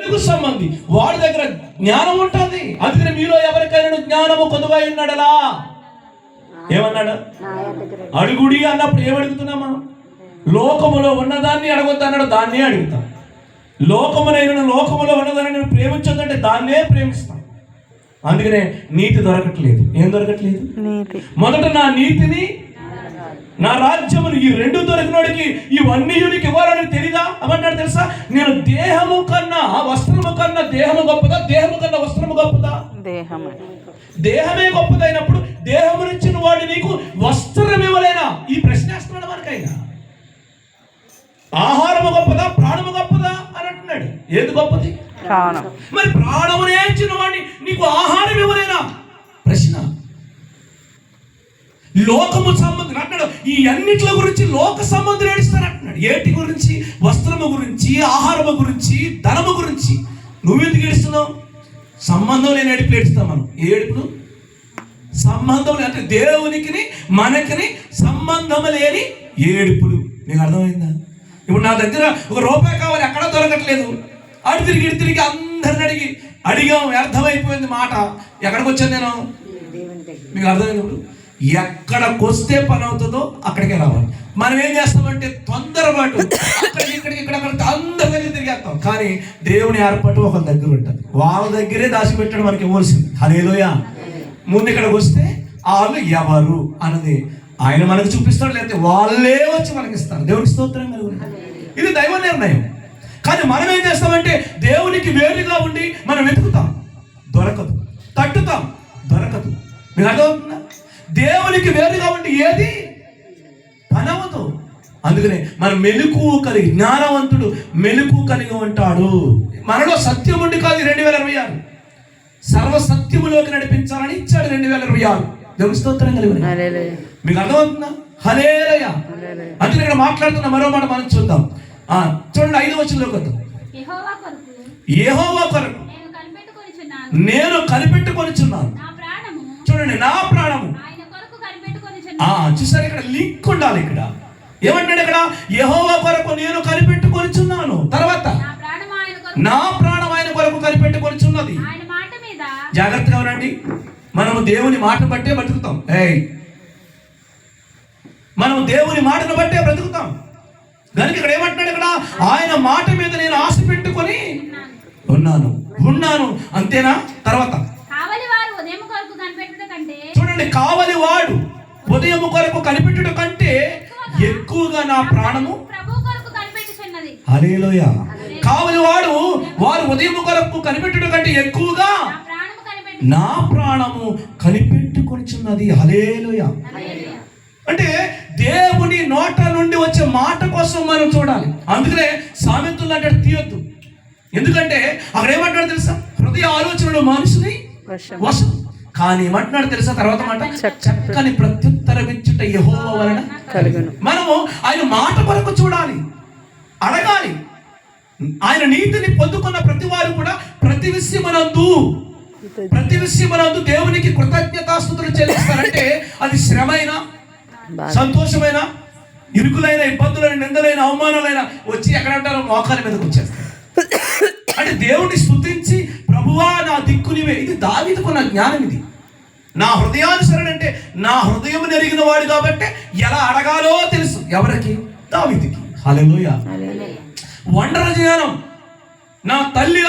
వెలుగు సంబంధి, వాడి దగ్గర జ్ఞానం ఉంటుంది. అందుకని మీలో ఎవరికైనా జ్ఞానము కొదువై ఉన్నాడలా ఏమన్నాడు? అడుగుడి అన్నప్పుడు ఏమడుగుతున్నామా? లోకములో ఉన్నదాన్ని అడగొద్దు అన్నాడు, దాన్నే అడుగుతాం. లోకములో ఉన్నదాన్ని నేను ప్రేమించొద్దంటే దాన్నే ప్రేమిస్తాం. అందుకనే నీతి దొరకట్లేదు. ఏం దొరకట్లేదు? మొదట నా నీతిని, నా రాజ్యమును, ఈ రెండు దొరికినోడికి ఇవన్నీ ఇవ్వాలని తెలీదా? అమంటాడు తెలుసా? నేను దేహము కన్నా వస్త్రము కన్నా దేహము గొప్పదా? దేహము కన్నా వస్త్రము గొప్పదా? దేహమే గొప్పదైనప్పుడు దేహమునిచ్చిన వాడు నీకు వస్త్రం ఇవ్వలేనా? ఈ ప్రశ్న వేస్తున్నాడు మనకైనా. ఆహారము గొప్పదా, ప్రాణము గొప్పదా అని అంటున్నాడు. ఏది గొప్పది? మరి ప్రాణమునే ఇచ్చిన వాడిని నీకు ఆహారం ఇవ్వలేనా? ప్రశ్న. లోకము సంబంధం అంటాడు. ఈ అన్నిట్ల గురించి లోక సంబంధం ఏడుస్తారు అంటున్నాడు. ఏటి గురించి? వస్త్రము గురించి, ఆహారము గురించి, ధనము గురించి. నువ్వెందుకు ఏడుస్తున్నావు? సంబంధం లేని ఏడుపులు ఏడుస్తాం మనం. ఏ ఏడుపులు? సంబంధం లేని, అంటే దేవునికి మనకి సంబంధం లేని ఏడుపులు. మీకు అర్థమైందా? ఇప్పుడు నా దగ్గర ₹1 కావాలి, ఎక్కడా దొరకట్లేదు. అడి తిరిగి అందరిని అడిగాం, అర్థమైపోయింది మాట. ఎక్కడికి వచ్చాను నేను? మీకు అర్థమైనప్పుడు ఎక్కడికి వస్తే పని అవుతుందో అక్కడికే రావాలి. మనం ఏం చేస్తామంటే తొందరపాటు ఇక్కడ అందరి దగ్గర తిరిగేస్తాం. కానీ దేవుని ఏర్పాటు ఒకరి దగ్గర ఉంటుంది. వాళ్ళ దగ్గరే దాచిపెట్టడం మనకి ఇవ్వాల్సింది. హల్లెలూయా. ముందు ఇక్కడికి వస్తే వాళ్ళు ఎవరు అన్నది ఆయన మనకు చూపిస్తాడు, లేకపోతే వాళ్ళే వచ్చి మనకి ఇస్తారు. దేవునికి స్తోత్రం కలుగును. ఇది దైవ నిర్ణయం. కానీ మనం ఏం చేస్తామంటే దేవునికి వేరుగా ఉండి మనం వెతుకుతాం, దొరకదు. తట్టుతాం, దొరకదు. మీకు అర్థమవుతుందా? దేవునికి వేరుగా ఉండి ఏది పనవదు. అందుకనే మనం మెలకువ కలిగి, జ్ఞానవంతుడు మెలకువ కలిగి ఉంటాడు. మనలో సత్యం ఉండి కాదు 2026 సర్వసత్యములోకి నడిపించాలని ఇచ్చాడు 2026. దేవుని స్తోత్రం కలుగును. మీకు అర్థమవుతుందా? హల్లెలూయా. అందుకే ఇక్కడ మాట్లాడుతున్న మరో మాట మనం చూద్దాం. చూడండి 5వ వచనంలోకి వద్దాం. యెహోవా కొరకు నేను కనిపెట్టుకొనిచున్నాను. చూడండి, నా ప్రాణము. చూసారు, ఇక్కడ లింక్ ఉండాలి. ఇక్కడ ఏమంటాడు? ఇక్కడ యెహోవా కొరకు నేను కనిపెట్టుకొనిచున్నాను. తర్వాత నా ప్రాణం ఆయన కొరకు కనిపెట్టుకొనిచున్నది. జాగ్రత్తగా ఉండండి. మనము దేవుని మాటను బట్టే బతుకుతాం. మనం దేవుని మాటను బట్టే బ్రతుకుతాం. కనుక ఇక్కడ ఏమంటున్నాడు? ఇక్కడ ఆయన మాట మీద నేను ఆశ పెట్టుకొని ఉన్నాను. అంతేనా? తర్వాత చూడండి, కావలి వాడు ఉదయం కొరకు కనిపెట్టుట కంటే ఎక్కువగా నా ప్రాణము. హల్లెలూయా. కావలి వారు ఉదయం కొరకు కనిపెట్టుట కంటే ఎక్కువగా నా ప్రాణము కనిపెట్టుకొనిచున్నది. హల్లెలూయా. అంటే దేవుని నోట నుండి వచ్చే మాట కోసం మనం చూడాలి. అందుకనే సామెతలు అంటే తీయొద్దు. ఎందుకంటే అక్కడ ఏమంటాడు తెలుసా? హృదయ ఆలోచనలు మనుషుని వశం. కానీ ఏమంటున్నాడు తెలుసా? తర్వాత మాట, చక్కని ప్రత్యుత్తరం ఇచ్చుట యెహోవా వలన కలుగును. మనము ఆయన మాట కొరకు చూడాలి, అడగాలి. ఆయన నీతిని పొందుకున్న ప్రతి వారు కూడా ప్రతి విషయమనందు దేవునికి కృతజ్ఞతాస్తుతులు చెల్లిస్తారంటే అది శ్రమైనా, సంతోషమైన, ఇరుకులైన, ఇబ్బందులైన, నిందలైన, అవమానాలైన వచ్చి ఎక్కడంటారో మోకాల మీదకి వచ్చేస్తారు. అంటే దేవుని స్తుతించి ప్రభువా నా దిక్కునివే. ఇది దావీదుకున్న జ్ఞానం. ఇది నా హృదయానుసరణ. అంటే నా హృదయం ఎరిగిన వాడు కాబట్టి ఎలా అడగాలో తెలుసు. ఎవరికి? దావీదుకి. హల్లెలూయా. ఒంటరి జ్ఞానం. నా తల్లి